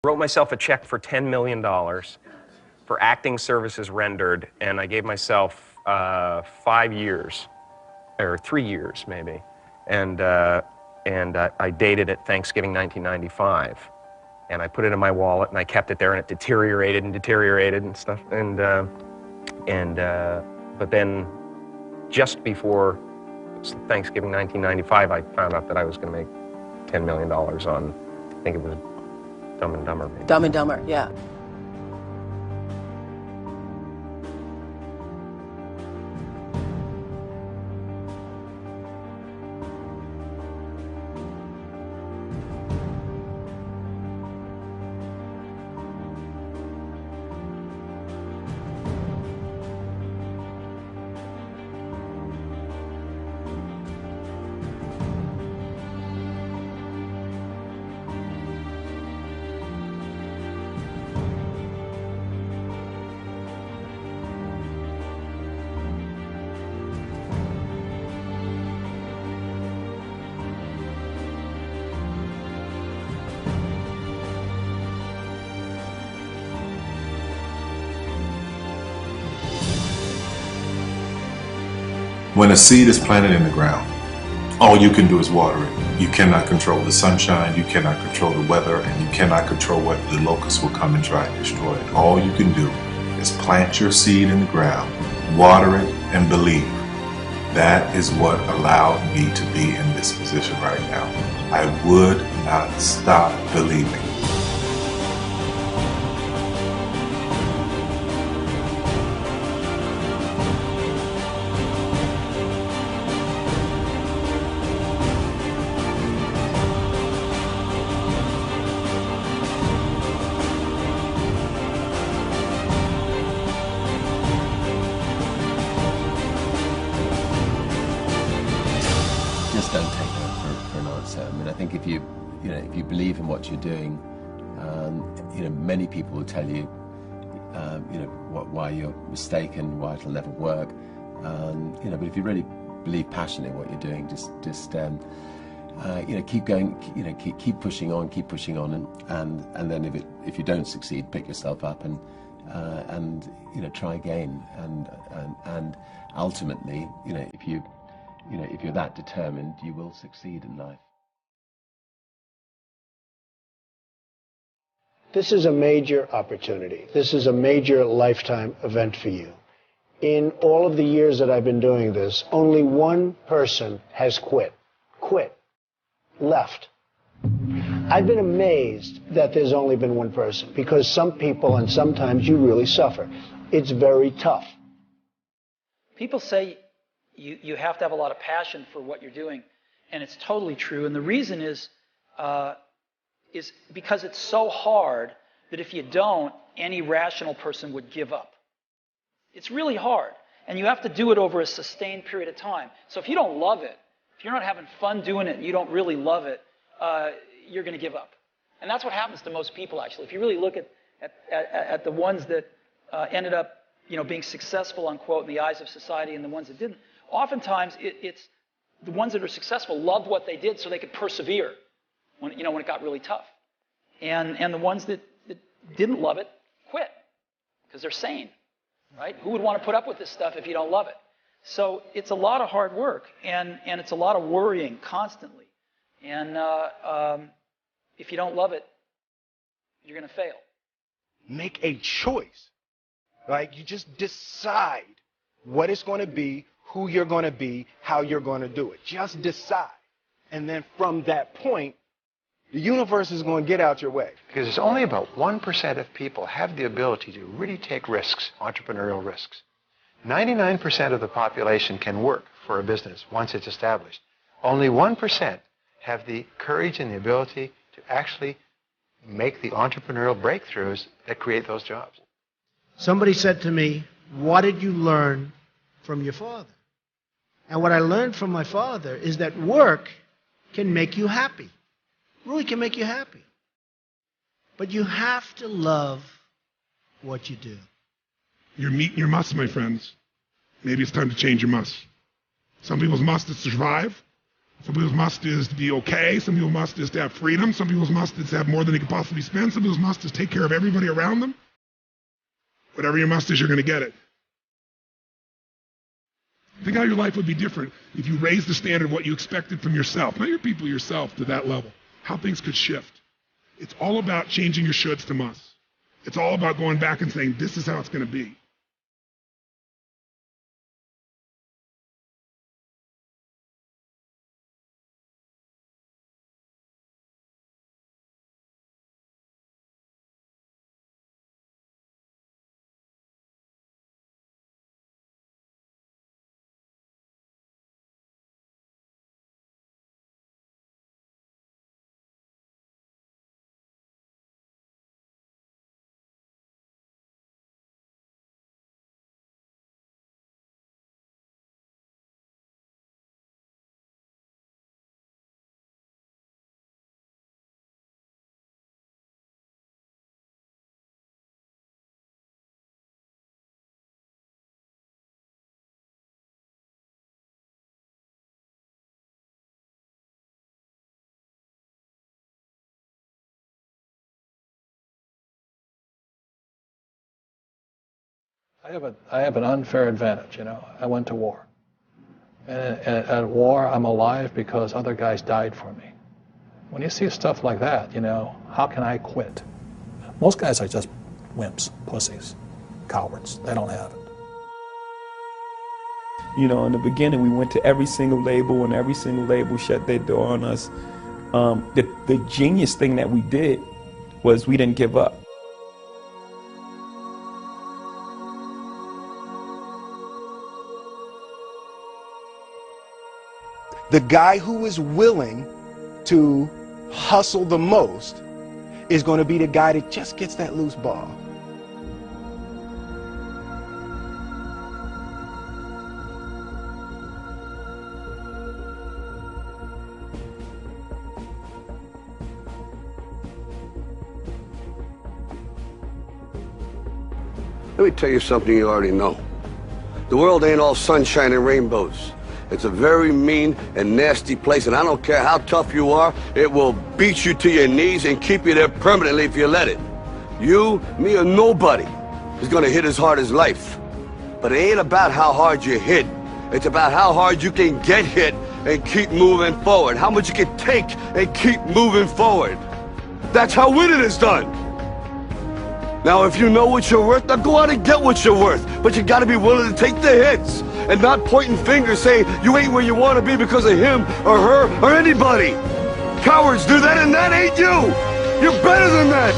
Wrote myself a check for $10 million for acting services rendered, and I gave myself 5 years, or 3 years maybe, and I dated it Thanksgiving 1995, and I put it in my wallet and I kept it there, and it deteriorated and stuff, but then just before Thanksgiving 1995, I found out that I was going to make $10 million on, I think it was Dumb and Dumber. Maybe. Dumb and Dumber, yeah. When a seed is planted in the ground, all you can do is water it. You cannot control the sunshine, you cannot control the weather, and you cannot control whether the locusts will come and try and destroy it. All you can do is plant your seed in the ground, water it, and believe. That is what allowed me to be in this position right now. I would not stop believing. Just don't take that for an answer. I mean, I think if you believe in what you're doing, many people will tell you, why you're mistaken, why it'll never work. But if you really believe passionately in what you're doing, just keep going, keep pushing on, and then if you don't succeed, pick yourself up and try again, and ultimately, if you're that determined, you will succeed in life. This is a major opportunity. This is a major lifetime event for you. In all of the years that I've been doing this, only one person has quit, left. I've been amazed that there's only been one person, because some people, and sometimes you really suffer. It's very tough. People say you have to have a lot of passion for what you're doing, and it's totally true. And the reason is because it's so hard that if you don't, any rational person would give up. It's really hard, and you have to do it over a sustained period of time. So if you don't love it, if you're not having fun doing it and you don't really love it, you're going to give up. And that's what happens to most people, actually. If you really look at the ones that ended up being successful, unquote, in the eyes of society, and the ones that didn't, oftentimes it's the ones that are successful loved what they did so they could persevere when it got really tough. And the ones that didn't love it quit because they're sane, right? Who would want to put up with this stuff if you don't love it? So it's a lot of hard work, and it's a lot of worrying constantly. And if you don't love it, you're going to fail. Make a choice. Like, you just decide what it's going to be, who you're going to be, how you're going to do it. Just decide. And then from that point, the universe is going to get out your way. Because it's only about 1% of people have the ability to really take risks, entrepreneurial risks. 99% of the population can work for a business once it's established. Only 1% have the courage and the ability to actually make the entrepreneurial breakthroughs that create those jobs. Somebody said to me, what did you learn from your father? And what I learned from my father is that work can make you happy. Really can make you happy. But you have to love what you do. You're meeting your must, my friends. Maybe it's time to change your must. Some people's must is to survive. Some people's must is to be okay. Some people's must is to have freedom. Some people's must is to have more than they could possibly spend. Some people's must is take care of everybody around them. Whatever your must is, you're going to get it. Think how your life would be different if you raised the standard of what you expected from yourself, not your people, yourself, to that level. How things could shift. It's all about changing your shoulds to musts. It's all about going back and saying, this is how it's going to be. I have an unfair advantage, you know. I went to war. And at war, I'm alive because other guys died for me. When you see stuff like that, you know, how can I quit? Most guys are just wimps, pussies, cowards. They don't have it. You know, in the beginning, we went to every single label, and every single label shut their door on us. The genius thing that we did was we didn't give up. The guy who is willing to hustle the most is going to be the guy that just gets that loose ball. Let me tell you something you already know. The world ain't all sunshine and rainbows. It's a very mean and nasty place, and I don't care how tough you are, it will beat you to your knees and keep you there permanently if you let it. You, me, or nobody is gonna hit as hard as life. But it ain't about how hard you hit. It's about how hard you can get hit and keep moving forward. How much you can take and keep moving forward. That's how winning is done. Now, if you know what you're worth, now go out and get what you're worth. But you gotta be willing to take the hits and not pointing fingers saying you ain't where you want to be because of him or her or anybody. Cowards do that, and that ain't you. You're better than that.